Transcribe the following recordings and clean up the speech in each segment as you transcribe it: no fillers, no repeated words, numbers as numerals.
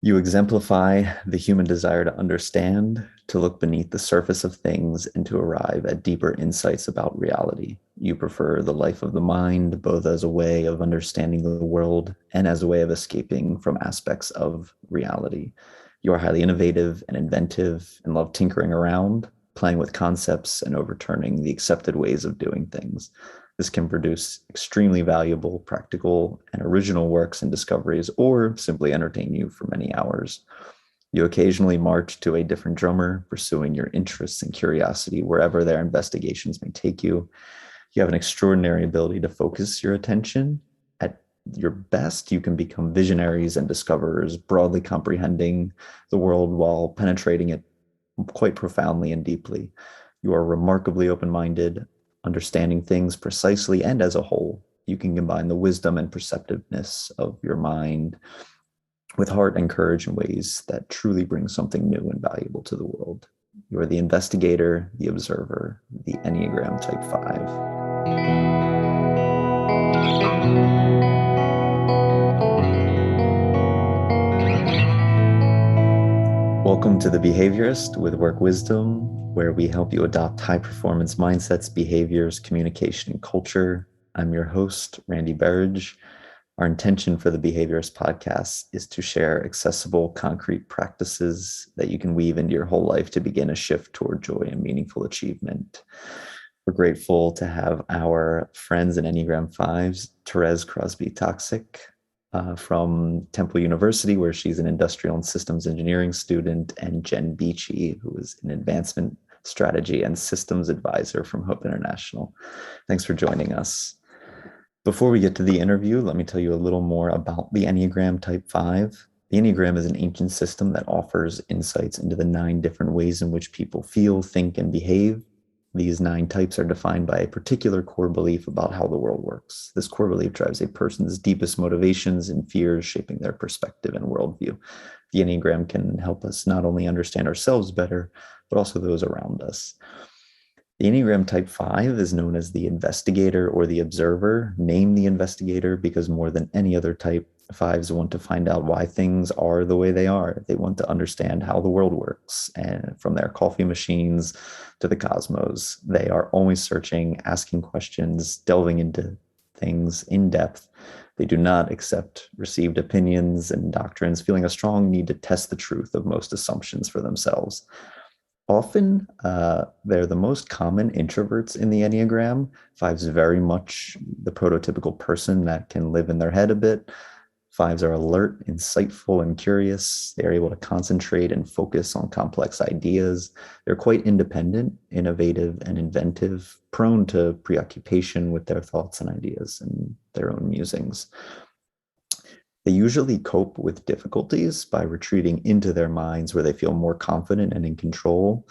You exemplify the human desire to understand, to look beneath the surface of things, and to arrive at deeper insights about reality. You prefer the life of the mind, both as a way of understanding the world and as a way of escaping from aspects of reality. You are highly innovative and inventive and love tinkering around, playing with concepts and overturning the accepted ways of doing things. This can produce extremely valuable, practical, and original works and discoveries, or simply entertain you for many hours. You occasionally march to a different drummer, pursuing your interests and curiosity wherever their investigations may take you. You have an extraordinary ability to focus your attention. At your best, you can become visionaries and discoverers, broadly comprehending the world while penetrating it quite profoundly and deeply. You are remarkably open-minded, understanding things precisely and as a whole. You can combine the wisdom and perceptiveness of your mind with heart and courage in ways that truly bring something new and valuable to the world. You are the investigator, the observer, the Enneagram Type 5. Welcome to The Behaviorist with Work Wisdom, where we help you adopt high-performance mindsets, behaviors, communication, and culture. I'm your host, Randy Berridge. Our intention for the Behaviorist Podcast is to share accessible, concrete practices that you can weave into your whole life to begin a shift toward joy and meaningful achievement. We're grateful to have our friends in Enneagram 5s, Therese, Crosby, Toczek, from Temple University, where she's an industrial and systems engineering student, and Jen Beachy, who is an advancement strategy and systems advisor from Hope International. Thanks for joining us. Before we get to the interview, let me tell you a little more about the Enneagram Type 5. The Enneagram is an ancient system that offers insights into the 9 different ways in which people feel, think, and behave. These 9 types are defined by a particular core belief about how the world works. This core belief drives a person's deepest motivations and fears, shaping their perspective and worldview. The Enneagram can help us not only understand ourselves better, but also those around us. The Enneagram Type 5 is known as the investigator or the observer. Name the investigator because more than any other type, 5s want to find out why things are the way they are. They want to understand how the world works. And from their coffee machines to the cosmos, they are always searching, asking questions, delving into things in depth. They do not accept received opinions and doctrines, feeling a strong need to test the truth of most assumptions for themselves. Often, they're the most common introverts in the Enneagram. 5's very much the prototypical person that can live in their head a bit. 5s are alert, insightful, and curious. They are able to concentrate and focus on complex ideas. They're quite independent, innovative, and inventive, prone to preoccupation with their thoughts and ideas and their own musings. They usually cope with difficulties by retreating into their minds where they feel more confident and in control.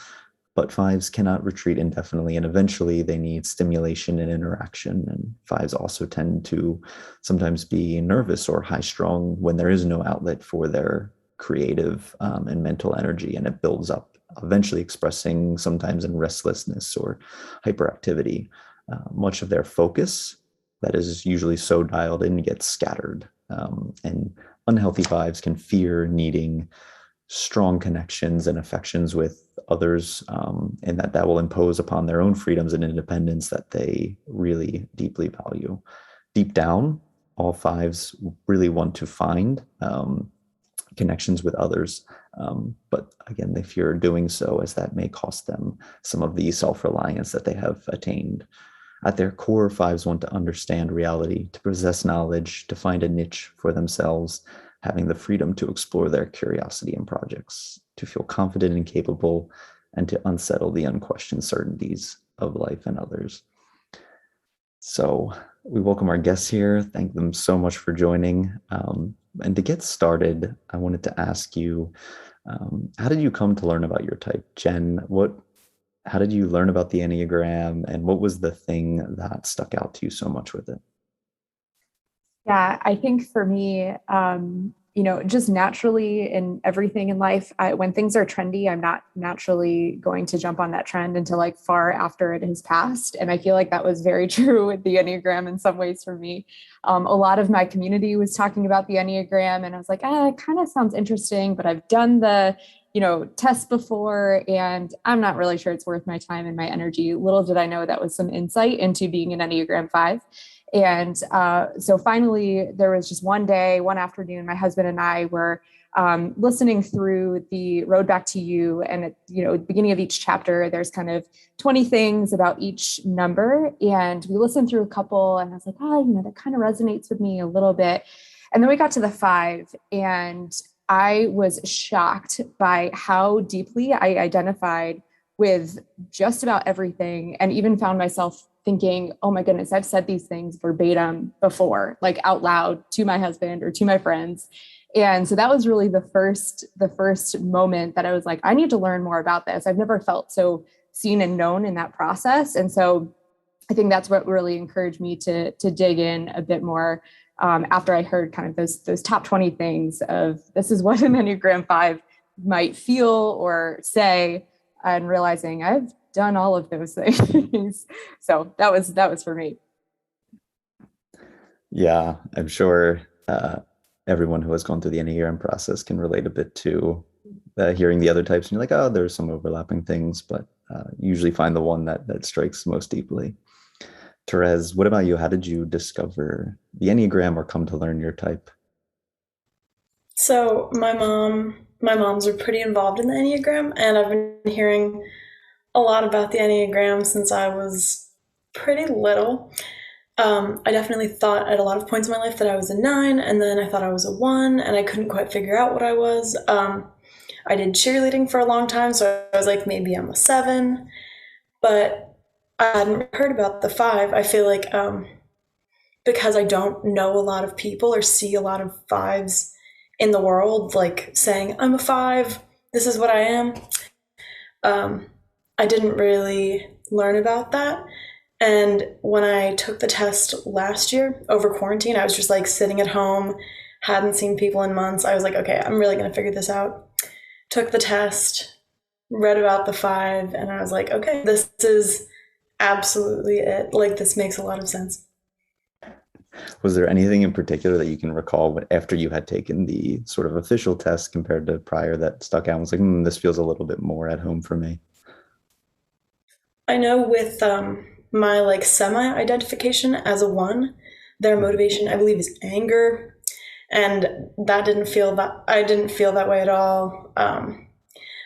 But 5s cannot retreat indefinitely, and eventually they need stimulation and interaction. And 5s also tend to sometimes be nervous or high-strung when there is no outlet for their creative and mental energy, and it builds up, eventually expressing sometimes in restlessness or hyperactivity. Much of their focus that is usually so dialed in gets scattered. And unhealthy 5s can fear needing strong connections and affections with others, and that will impose upon their own freedoms and independence that they really deeply value. Deep down, all 5s really want to find connections with others, but again, they fear doing so as that may cost them some of the self-reliance that they have attained. At their core, 5s want to understand reality, to possess knowledge, to find a niche for themselves, having the freedom to explore their curiosity and projects, to feel confident and capable, and to unsettle the unquestioned certainties of life and others. So we welcome our guests here. Thank them so much for joining. And to get started, I wanted to ask you, how did you come to learn about your type? Jen, how did you learn about the Enneagram, and what was the thing that stuck out to you so much with it? Yeah, I think for me, just naturally in everything in life, when things are trendy, I'm not naturally going to jump on that trend until like far after it has passed. And I feel like that was very true with the Enneagram in some ways for me. A lot of my community was talking about the Enneagram, and I was like, it kind of sounds interesting, but I've done the test before, and I'm not really sure it's worth my time and my energy. Little did I know that was some insight into being an Enneagram 5. And so finally, there was just one afternoon, my husband and I were listening through the Road Back to You. And at the beginning of each chapter, there's kind of 20 things about each number. And we listened through a couple, and I was like, that kind of resonates with me a little bit. And then we got to the 5, and I was shocked by how deeply I identified with just about everything, and even found myself thinking, oh my goodness, I've said these things verbatim before, like out loud to my husband or to my friends. And so that was really the first moment that I was like, I need to learn more about this. I've never felt so seen and known in that process. And so I think that's what really encouraged me to dig in a bit more after I heard kind of those top 20 things of this is what an Enneagram 5 might feel or say, and realizing I've done all of those things. So that was for me. Yeah, I'm sure everyone who has gone through the Enneagram process can relate a bit to hearing the other types. And you're like, oh, there's some overlapping things, but usually find the one that strikes most deeply. Therese, what about you? How did you discover the Enneagram or come to learn your type? So my moms are pretty involved in the Enneagram, and I've been hearing a lot about the Enneagram since I was pretty little. I definitely thought at a lot of points in my life that I was a 9, and then I thought I was a 1, and I couldn't quite figure out what I was. I did cheerleading for a long time, so I was like, maybe I'm a 7, but I hadn't heard about the 5. I feel like because I don't know a lot of people or see a lot of 5s in the world, like saying, I'm a 5, this is what I am. I didn't really learn about that. And when I took the test last year over quarantine, I was just like sitting at home, hadn't seen people in months. I was like, okay, I'm really going to figure this out. Took the test, read about the 5, and I was like, okay, this is absolutely it. Like, this makes a lot of sense. Was there anything in particular that you can recall after you had taken the sort of official test compared to prior that stuck out and was like, this feels a little bit more at home for me? I know with my like semi-identification as a 1, their motivation, I believe, is anger. And I didn't feel that way at all. And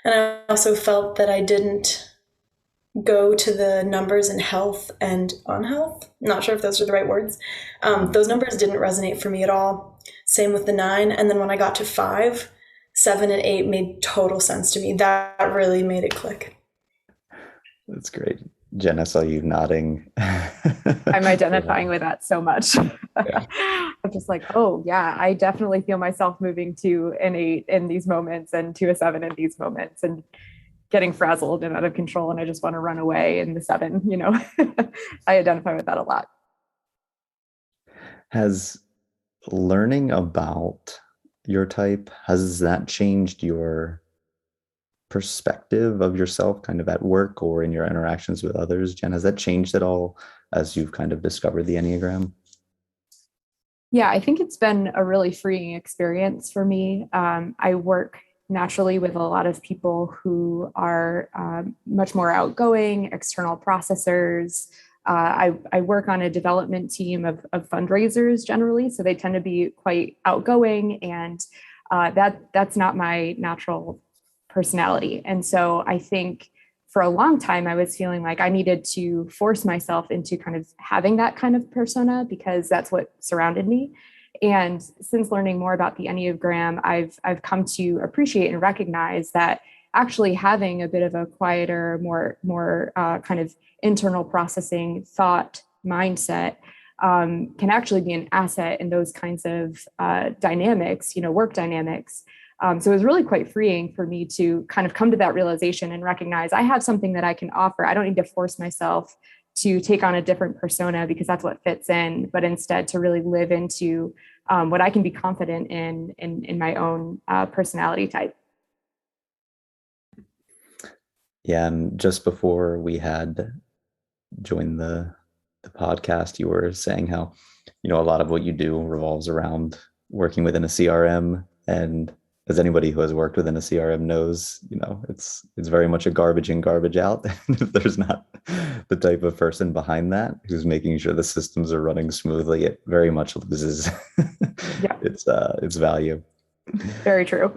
I also felt that I didn't go to the numbers in health and unhealth. Not sure if those are the right words. Those numbers didn't resonate for me at all. Same with the 9. And then when I got to 5, 7, and 8 made total sense to me. That really made it click. That's great. Jen, I saw you nodding. I'm identifying with that so much. Yeah. I'm just like, oh yeah, I definitely feel myself moving to an 8 in these moments and to a 7 in these moments and getting frazzled and out of control. And I just want to run away in the 7, I identify with that a lot. Has learning about your type, has that changed your perspective of yourself kind of at work or in your interactions with others? Jen, has that changed at all as you've kind of discovered the Enneagram? Yeah, I think it's been a really freeing experience for me. I work naturally with a lot of people who are much more outgoing, external processors. I work on a development team of fundraisers generally, so they tend to be quite outgoing, and that's not my natural personality. And so I think for a long time, I was feeling like I needed to force myself into kind of having that kind of persona because that's what surrounded me. And since learning more about the Enneagram, I've come to appreciate and recognize that actually having a bit of a quieter, more kind of internal processing thought mindset can actually be an asset in those kinds of dynamics, work dynamics. So it was really quite freeing for me to kind of come to that realization and recognize I have something that I can offer. I don't need to force myself to take on a different persona because that's what fits in, but instead to really live into what I can be confident in my own personality type. Yeah, and just before we had joined the podcast, you were saying how, a lot of what you do revolves around working within a CRM. And as anybody who has worked within a CRM knows, it's very much a garbage in, garbage out. If there's not the type of person behind that who's making sure the systems are running smoothly, it very much loses its value. Very true.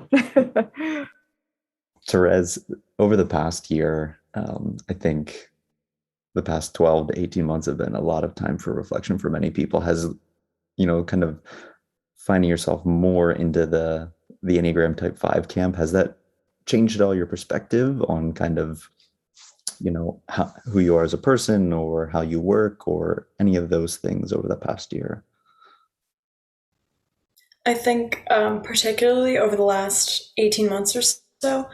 Therese, over the past year, I think the past 12 to 18 months have been a lot of time for reflection for many people. Has, kind of finding yourself more into the Enneagram Type 5 camp, has that changed at all your perspective on kind of, who you are as a person or how you work or any of those things over the past year? I think particularly over the last 18 months or so,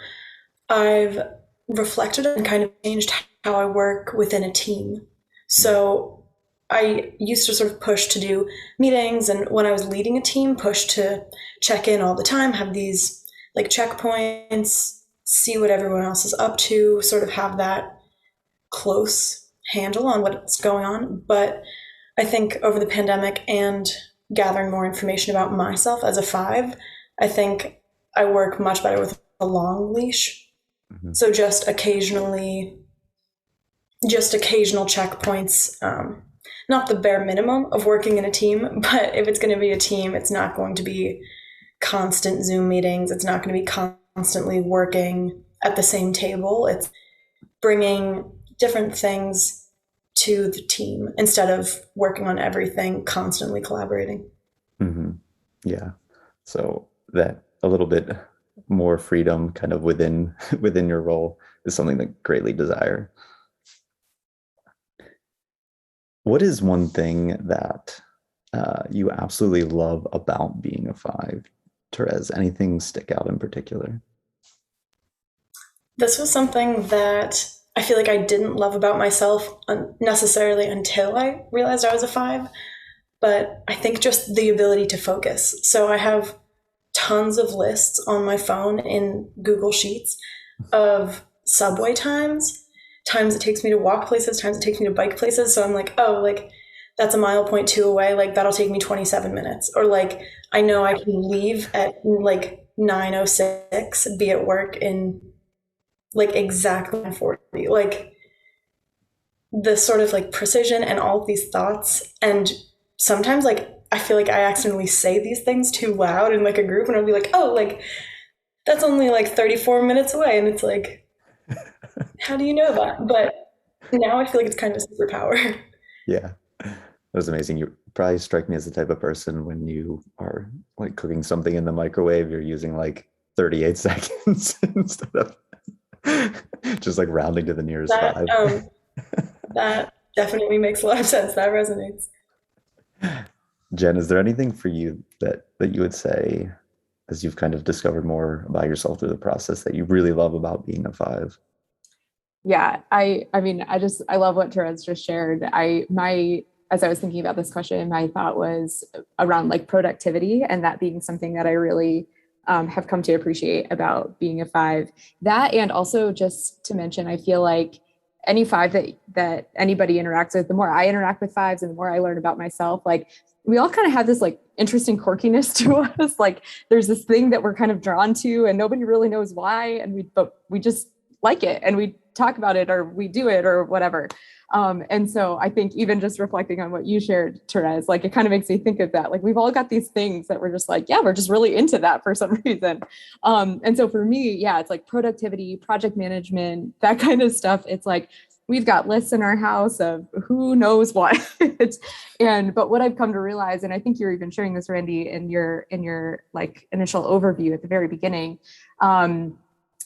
I've reflected and kind of changed how I work within a team. So I used to sort of push to do meetings, and when I was leading a team, push to check in all the time, have these like checkpoints, see what everyone else is up to, sort of have that close handle on what's going on. But I think over the pandemic and gathering more information about myself as a 5, I think I work much better with a long leash. Mm-hmm. So just occasional checkpoints, not the bare minimum of working in a team, but if it's going to be a team, it's not going to be constant Zoom meetings. It's not going to be constantly working at the same table. It's bringing different things to the team instead of working on everything, constantly collaborating. Mm-hmm. Yeah. So that a little bit more freedom kind of within your role is something that greatly desire. What is one thing that you absolutely love about being a 5? Therese, anything stick out in particular? This was something that I feel like I didn't love about myself necessarily until I realized I was a 5, but I think just the ability to focus. So I have tons of lists on my phone in Google Sheets of subway times it takes me to walk places, times it takes me to bike places. So I'm like, oh, like that's a 1.2 away. Like that'll take me 27 minutes. Or like, I know I can leave at like 9:06, be at work in like exactly 9:40. Like the sort of like precision and all of these thoughts. And sometimes like, I feel like I accidentally say these things too loud in like a group, and I'll be like, oh, like that's only like 34 minutes away. And it's like, how do you know that? But now I feel like it's kind of a superpower. Yeah, that was amazing. You probably strike me as the type of person when you are like cooking something in the microwave, you're using like 38 seconds instead of just like rounding to the nearest 5. That definitely makes a lot of sense. That resonates. Jen, is there anything for you that you would say, as you've kind of discovered more about yourself through the process, that you really love about being a 5? Yeah, I mean, I love what Therese just shared. As I was thinking about this question, my thought was around like productivity, and that being something that I really have come to appreciate about being a 5. That, and also just to mention, I feel like any 5 that anybody interacts with, the more I interact with 5s and the more I learn about myself, like we all kind of have this like interesting quirkiness to us. Like there's this thing that we're kind of drawn to and nobody really knows why. And we just like it and we talk about it or we do it or whatever. And so I think even just reflecting on what you shared, Therese, like it kind of makes me think of that. Like we've all got these things that we're just like, yeah, we're just really into that for some reason. And so for me, yeah, it's like productivity, project management, that kind of stuff. It's like, we've got lists in our house of who knows what. But what I've come to realize, and I think you're even sharing this, Randy, in your like initial overview at the very beginning,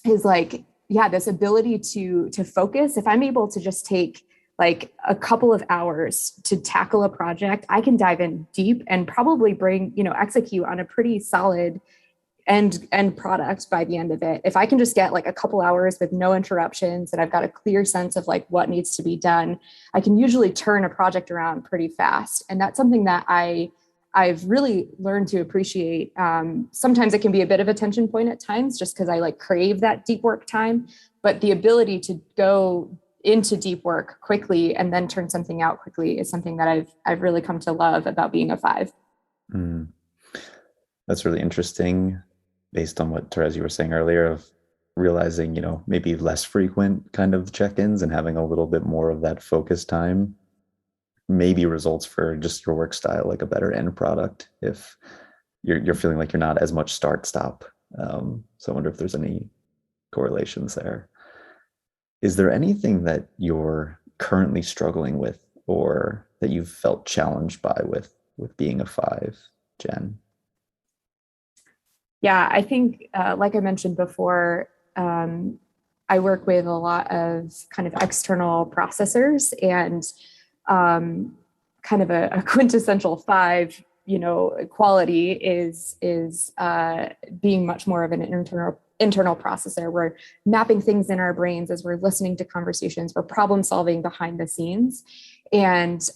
is like, yeah, this ability to focus. If I'm able to just take like a couple of hours to tackle a project, I can dive in deep and probably execute on a pretty solid end product by the end of it. If I can just get like a couple hours with no interruptions and I've got a clear sense of like what needs to be done, I can usually turn a project around pretty fast. And that's something that I I've really learned to appreciate. Sometimes it can be a bit of a tension point at times, just because I like crave that deep work time, but the ability to go into deep work quickly and then turn something out quickly is something that I've really come to love about being a 5. That's really interesting, based on what Therese you were saying earlier, of realizing, maybe less frequent kind of check-ins and having a little bit more of that focus time maybe results for just your work style, like a better end product, if you're feeling like you're not as much start stop. So I wonder if there's any correlations there. Is there anything that you're currently struggling with, or that you've felt challenged by with being a 5, Jen? Yeah, I think, like I mentioned before, I work with a lot of kind of external processors, and kind of a quintessential 5, quality is being much more of an internal processor. We're mapping things in our brains as we're listening to conversations. We're problem solving behind the scenes, and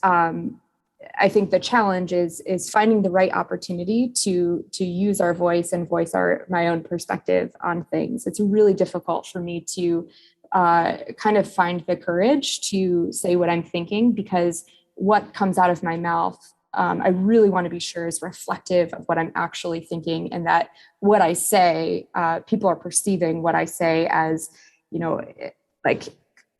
I think the challenge is finding the right opportunity to use our voice and voice my own perspective on things. It's really difficult for me to kind of find the courage to say what I'm thinking, because what comes out of my mouth, I really want to be sure is reflective of what I'm actually thinking, and that what I say, people are perceiving what I say as, like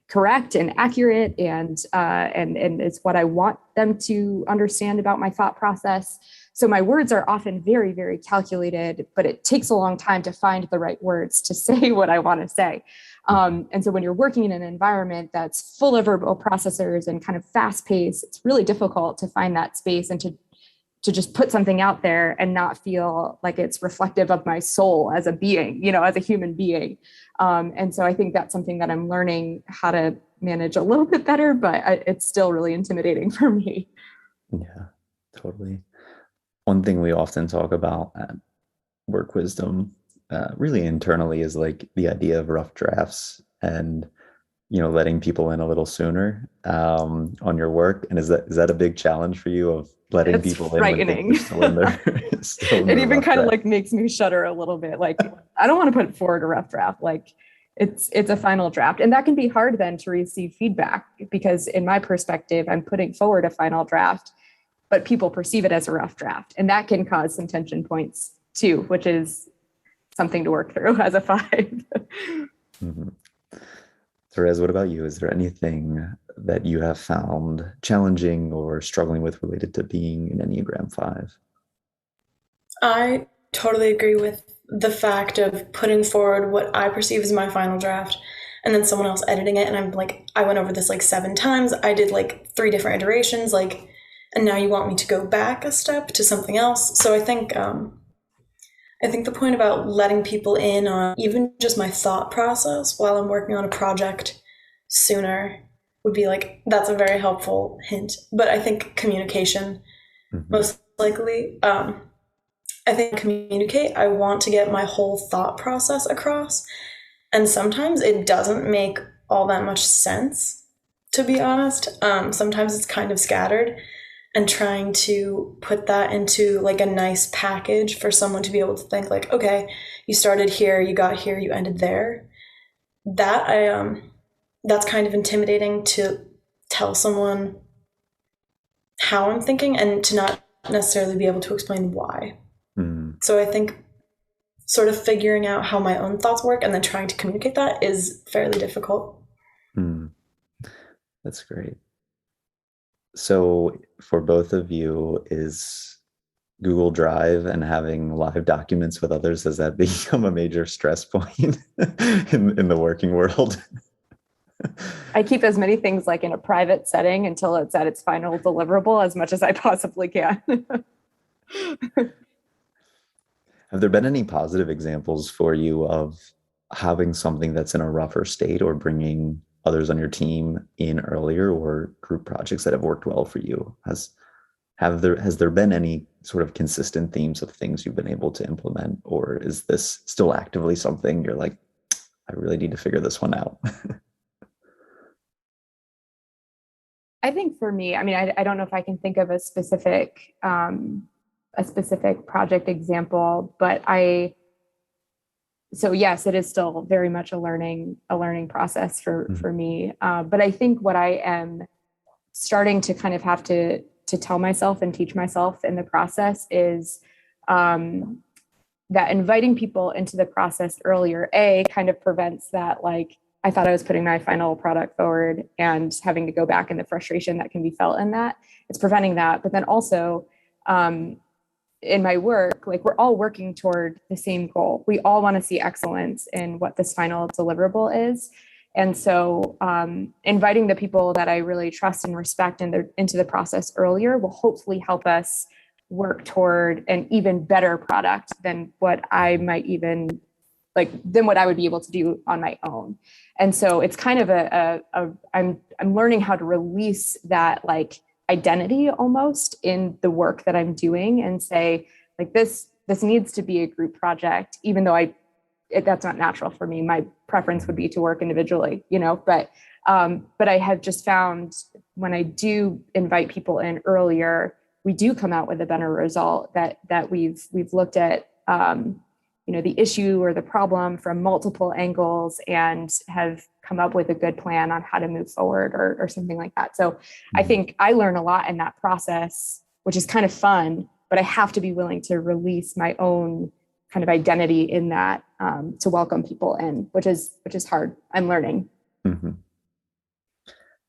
correct and accurate, and it's what I want them to understand about my thought process. So my words are often very, very calculated, but it takes a long time to find the right words to say what I want to say. And so when you're working in an environment that's full of verbal processors and kind of fast paced, it's really difficult to find that space and to just put something out there and not feel like it's reflective of my soul as a being, as a human being. And so I think that's something that I'm learning how to manage a little bit better, but it's still really intimidating for me. Yeah, totally. One thing we often talk about at Work Wisdom, really internally, is like the idea of rough drafts and, letting people in a little sooner on your work. And is that a big challenge for you, of letting people frightening. In when still in there? It even kind of like makes me shudder a little bit. Like, I don't want to put forward a rough draft. Like, it's a final draft. And that can be hard then to receive feedback, because in my perspective, I'm putting forward a final draft, but people perceive it as a rough draft. And that can cause some tension points too, which is something to work through as a 5. Mm-hmm. Therese, what about you? Is there anything that you have found challenging or struggling with related to being an Enneagram 5? I totally agree with the fact of putting forward what I perceive as my final draft and then someone else editing it. And I'm like, I went over this like 7 times. I did like 3 different iterations, like, and now you want me to go back a step to something else. So I think the point about letting people in on even just my thought process while I'm working on a project sooner would be like, that's a very helpful hint. But I think communication, most likely. I think communicate, I want to get my whole thought process across. And sometimes it doesn't make all that much sense, to be honest. Sometimes it's kind of scattered. And trying to put that into like a nice package for someone to be able to think like, okay, you started here, you got here, you ended there. That's kind of intimidating, to tell someone how I'm thinking and to not necessarily be able to explain why. So I think sort of figuring out how my own thoughts work and then trying to communicate that is fairly difficult. That's great. So for both of you, is Google Drive and having live documents with others, has that become a major stress point in the working world? I keep as many things like in a private setting until it's at its final deliverable as much as I possibly can. Have there been any positive examples for you of having something that's in a rougher state, or bringing others on your team in earlier, or group projects that have worked well for you? Has there been any sort of consistent themes of things you've been able to implement, or is this still actively something you're like, I really need to figure this one out? I think for me, I mean, I don't know if I can think of a specific a specific project example, but so yes, it is still very much a learning process for me. But I think what I am starting to kind of have to tell myself and teach myself in the process is that inviting people into the process earlier, kind of prevents that, like, I thought I was putting my final product forward and having to go back, and the frustration that can be felt in that. It's preventing that. But then also, in my work, like, we're all working toward the same goal. We all want to see excellence in what this final deliverable is. And so inviting the people that I really trust and respect into the process earlier will hopefully help us work toward an even better product than what I might even than what I would be able to do on my own. And so it's kind of I'm learning how to release that, like, identity almost in the work that I'm doing, and say, like, this needs to be a group project, even though that's not natural for me. My preference would be to work individually, but I have just found when I do invite people in earlier, we do come out with a better result, that we've looked at, the issue or the problem from multiple angles and have come up with a good plan on how to move forward or something like that. So I think I learn a lot in that process, which is kind of fun, but I have to be willing to release my own kind of identity in that, to welcome people in, which is hard. I'm learning. Mm-hmm.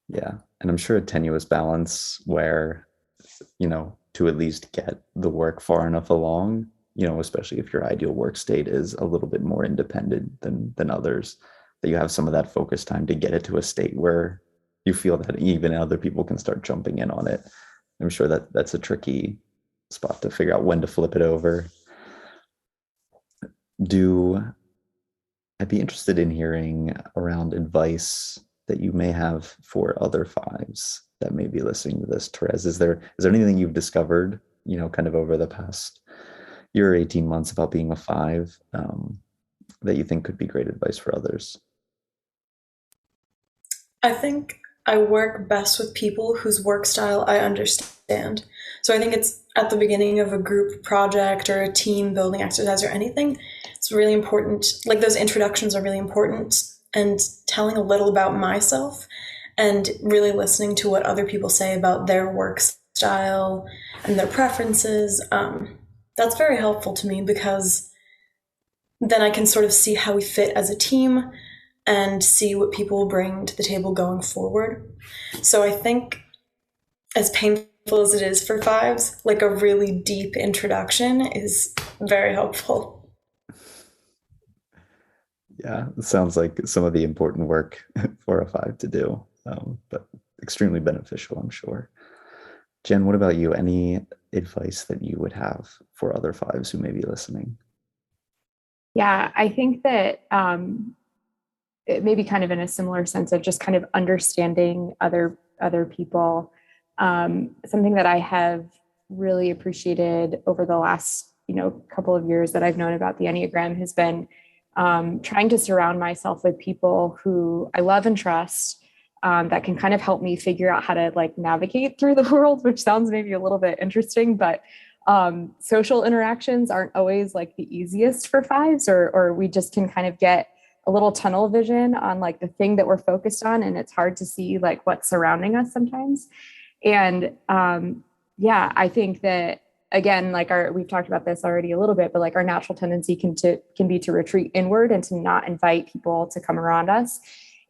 Yeah. And I'm sure a tenuous balance where, to at least get the work far enough along, especially if your ideal work state is a little bit more independent than others, that you have some of that focus time to get it to a state where you feel that even other people can start jumping in on it. I'm sure that's a tricky spot to figure out when to flip it over. I'd be interested in hearing around advice that you may have for other fives that may be listening to this. Therese, is there anything you've discovered, kind of over the past year or 18 months about being a five, that you think could be great advice for others? I think I work best with people whose work style I understand. So I think it's at the beginning of a group project or a team building exercise or anything, it's really important. Like, those introductions are really important, and telling a little about myself and really listening to what other people say about their work style and their preferences. That's very helpful to me, because then I can sort of see how we fit as a team and see what people will bring to the table going forward. So I think, as painful as it is for fives, like, a really deep introduction is very helpful. Yeah, it sounds like some of the important work for a five to do, but extremely beneficial, I'm sure. Jen, what about you? Any advice that you would have for other fives who may be listening? Yeah, I think that it may be kind of in a similar sense of just kind of understanding other people. Something that I have really appreciated over the last, couple of years that I've known about the Enneagram has been trying to surround myself with people who I love and trust, that can kind of help me figure out how to, like, navigate through the world, which sounds maybe a little bit interesting, but social interactions aren't always, like, the easiest for fives, or we just can kind of get a little tunnel vision on, like, the thing that we're focused on, and it's hard to see, like, what's surrounding us sometimes. And I think that, again, like, we've talked about this already a little bit, but, like, our natural tendency can be to retreat inward and to not invite people to come around us.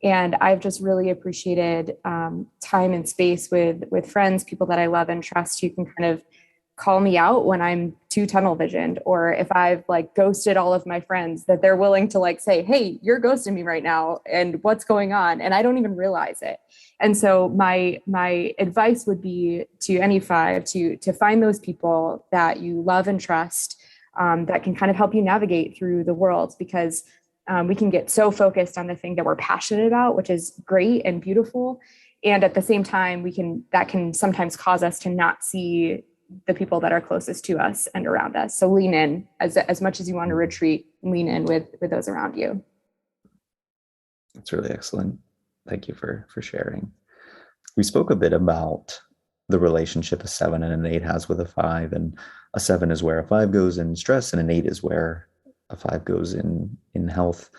And I've just really appreciated time and space with friends, people that I love and trust, who can kind of call me out when I'm too tunnel visioned, or if I've, like, ghosted all of my friends, that they're willing to, like, say, hey, you're ghosting me right now, and what's going on? And I don't even realize it. And so my advice would be to any five to find those people that you love and trust, that can kind of help you navigate through the world, because we can get so focused on the thing that we're passionate about, which is great and beautiful. And at the same time, that can sometimes cause us to not see the people that are closest to us and around us. So lean in as much as you want to retreat, lean in with those around you. That's really excellent. Thank you for sharing. We spoke a bit about the relationship a 7 and an 8 has with a 5, and a 7 is where a 5 goes in stress, and an 8 is where a 5 goes in health.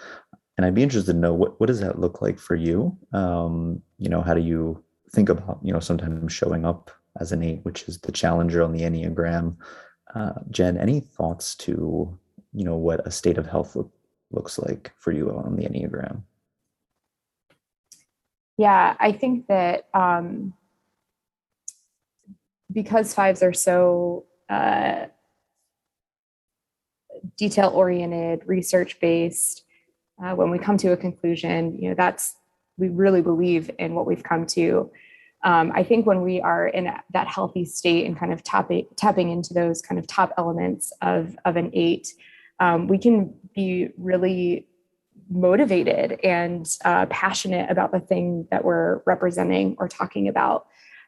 And I'd be interested to know what does that look like for you? How do you think about, sometimes showing up as an 8, which is the challenger on the Enneagram? Jen, any thoughts to, what a state of health looks like for you on the Enneagram? Yeah, I think that because 5s are so detail-oriented, research-based, when we come to a conclusion, we really believe in what we've come to. I think when we are in that healthy state and kind of tapping into those kind of top elements of an 8, we can be really motivated and passionate about the thing that we're representing or talking about.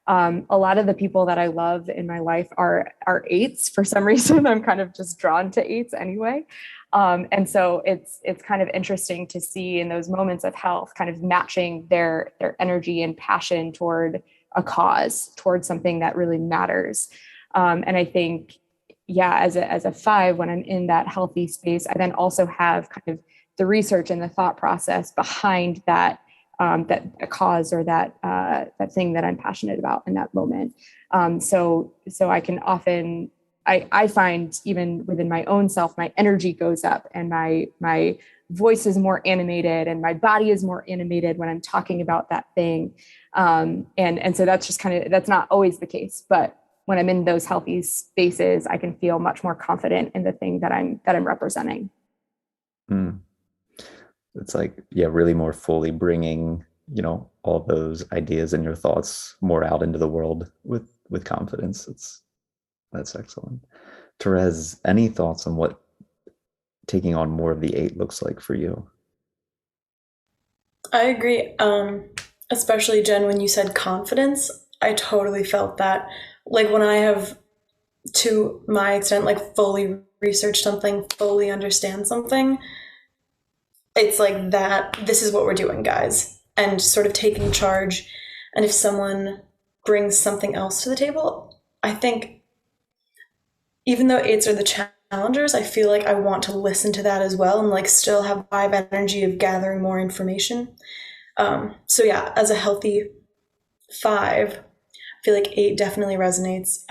A lot of the people that I love in my life are 8s. For some reason, I'm kind of just drawn to 8s anyway. And so it's kind of interesting to see in those moments of health, kind of matching their energy and passion toward a cause, towards something that really matters. And I think, as a 5, when I'm in that healthy space, I then also have kind of the research and the thought process behind that a cause or that thing that I'm passionate about in that moment. So I can often, I find even within my own self, my energy goes up and my voice is more animated and my body is more animated when I'm talking about that thing. And so that's just that's not always the case, but when I'm in those healthy spaces, I can feel much more confident in the thing that I'm representing. It's like, really more fully bringing, all those ideas and your thoughts more out into the world with confidence. That's excellent. Therese, any thoughts on what taking on more of the 8 looks like for you? I agree. Especially Jen, when you said confidence, I totally felt that. Like when I have, to my extent, like fully researched something, fully understand something, it's like that, this is what we're doing, guys, and sort of taking charge. And if someone brings something else to the table, I think even though 8s are the challengers, I feel like I want to listen to that as well and like still have 5 energy of gathering more information. As a healthy 5, I feel like 8 definitely resonates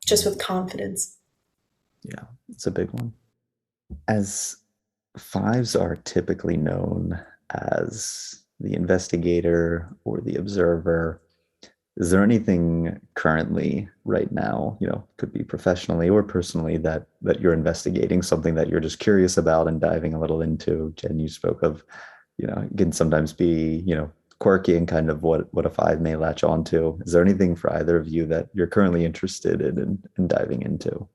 just with confidence. Yeah, it's a big one. As 5s are typically known as the investigator or the observer, is there anything currently right now, could be professionally or personally, that you're investigating, something that you're just curious about and diving a little into? Jen, you spoke of, it can sometimes be, quirky and kind of what a 5 may latch onto. Is there anything for either of you that you're currently interested in diving into?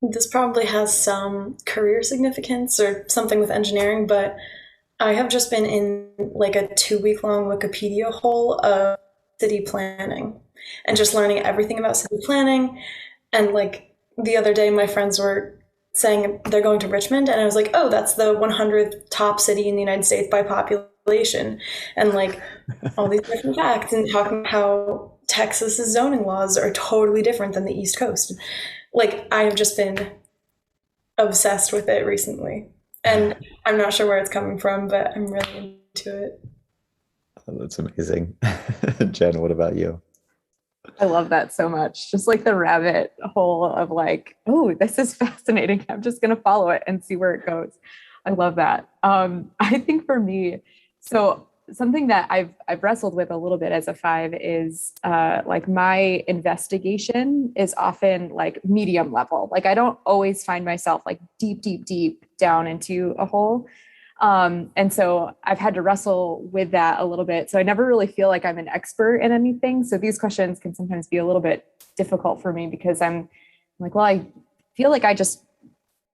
This probably has some career significance or something with engineering, but I have just been in like a 2-week-long Wikipedia hole of city planning and just learning everything about city planning. And like the other day, my friends were saying they're going to Richmond, and I was like, oh, that's the 100th top city in the United States by population, and like all these different facts, and talking about how Texas's zoning laws are totally different than the East Coast. Like I have just been obsessed with it recently, and I'm not sure where it's coming from, but I'm really into it. Oh, that's amazing. Jen, what about you? I love that so much. Just like the rabbit hole of like, oh, this is fascinating. I'm just going to follow it and see where it goes. I love that. I think for me, so something that I've wrestled with a little bit as a 5 is like my investigation is often like medium level. Like I don't always find myself like deep down into a hole. And so I've had to wrestle with that a little bit. So I never really feel like I'm an expert in anything. So these questions can sometimes be a little bit difficult for me because I'm like, well, I feel like I just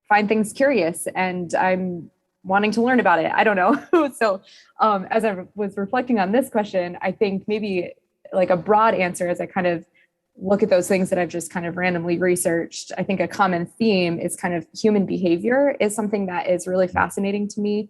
find things curious and I'm wanting to learn about it. I don't know. So as I was reflecting on this question, I think maybe like a broad answer as I kind of look at those things that I've just kind of randomly researched, I think a common theme is kind of human behavior is something that is really fascinating to me.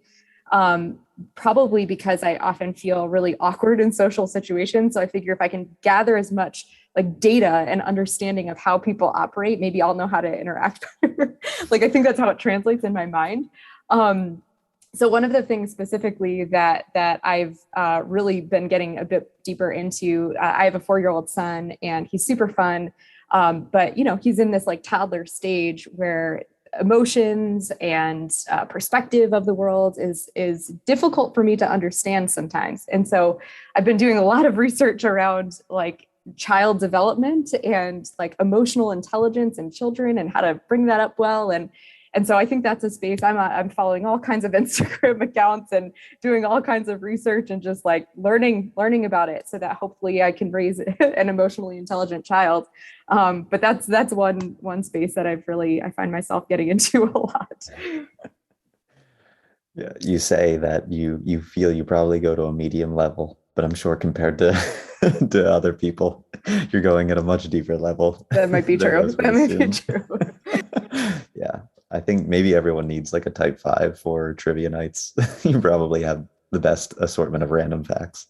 Probably because I often feel really awkward in social situations. So I figure if I can gather as much like data and understanding of how people operate, maybe I'll know how to interact better. Like, I think that's how it translates in my mind. So one of the things specifically that I've really been getting a bit deeper into, I have a 4-year-old son and he's super fun. But, he's in this like toddler stage where emotions and perspective of the world is difficult for me to understand sometimes. And so I've been doing a lot of research around like child development and like emotional intelligence in children and how to bring that up well. And so I think that's a space I'm following all kinds of Instagram accounts and doing all kinds of research and just like learning about it so that hopefully I can raise an emotionally intelligent child. But that's one space that I find myself getting into a lot. Yeah, you say that you feel you probably go to a medium level, but I'm sure compared to to other people, you're going at a much deeper level. That might be true. That might be true. Yeah. I think maybe everyone needs like a type 5 for trivia nights. You probably have the best assortment of random facts.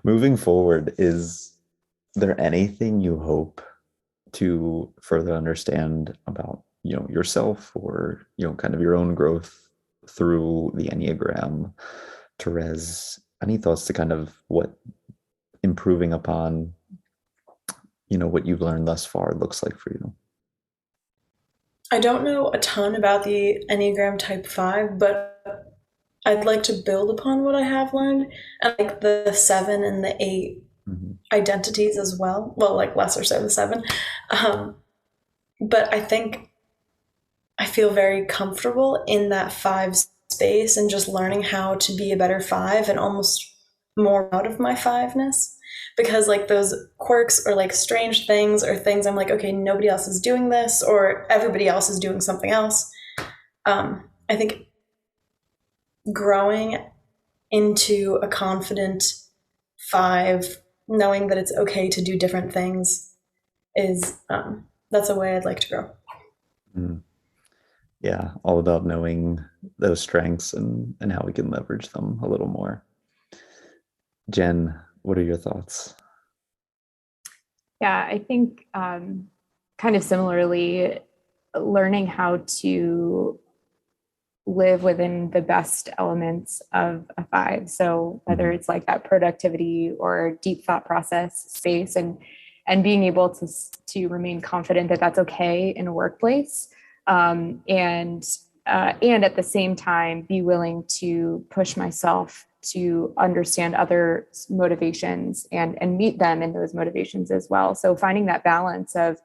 Moving forward, is there anything you hope to further understand about, yourself or, kind of your own growth through the Enneagram? Therese, any thoughts to kind of what improving upon, what you've learned thus far looks like for you? I don't know a ton about the Enneagram Type 5, but I'd like to build upon what I have learned, and like the 7 and the 8 identities as well. Well, like lesser so the 7. But I think I feel very comfortable in that 5 space and just learning how to be a better 5 and almost more out of my 5-ness. Because like those quirks or like strange things or things I'm like, okay, nobody else is doing this or everybody else is doing something else. I think growing into a confident 5, knowing that it's okay to do different things is, that's a way I'd like to grow. Yeah, all about knowing those strengths and how we can leverage them a little more. Jen, what are your thoughts? Yeah, I think kind of similarly, learning how to live within the best elements of a 5. So whether it's like that productivity or deep thought process space and being able to remain confident that that's okay in a workplace. And at the same time, be willing to push myself to understand others' motivations and meet them in those motivations as well. So finding that balance of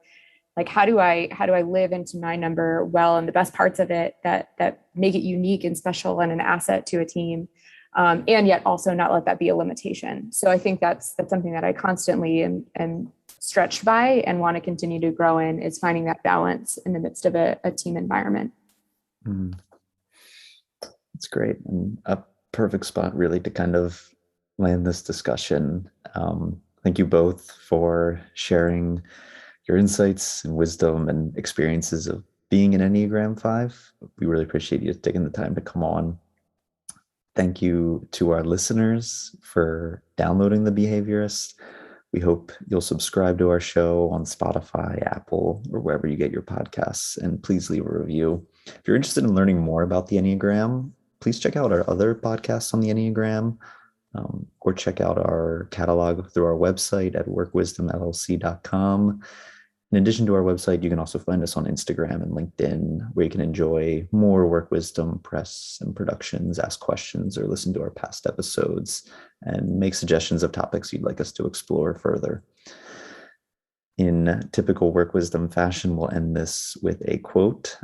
like, how do I live into my number well, and the best parts of it that make it unique and special and an asset to a team, and yet also not let that be a limitation. So I think that's something that I constantly am stretched by and want to continue to grow in, is finding that balance in the midst of a team environment. That's great. And a perfect spot really to kind of land this discussion. Thank you both for sharing your insights and wisdom and experiences of being an Enneagram 5. We really appreciate you taking the time to come on. Thank you to our listeners for downloading The Behaviorist. We hope you'll subscribe to our show on Spotify, Apple, or wherever you get your podcasts. And please leave a review. If you're interested in learning more about the Enneagram, please check out our other podcasts on the Enneagram, or check out our catalog through our website at workwisdomllc.com. In addition to our website, you can also find us on Instagram and LinkedIn, where you can enjoy more Work Wisdom press and productions, ask questions, or listen to our past episodes, and make suggestions of topics you'd like us to explore further. In typical Work Wisdom fashion, we'll end this with a quote.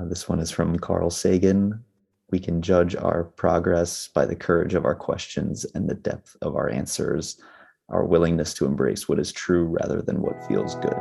This one is from Carl Sagan. We can judge our progress by the courage of our questions and the depth of our answers, our willingness to embrace what is true rather than what feels good.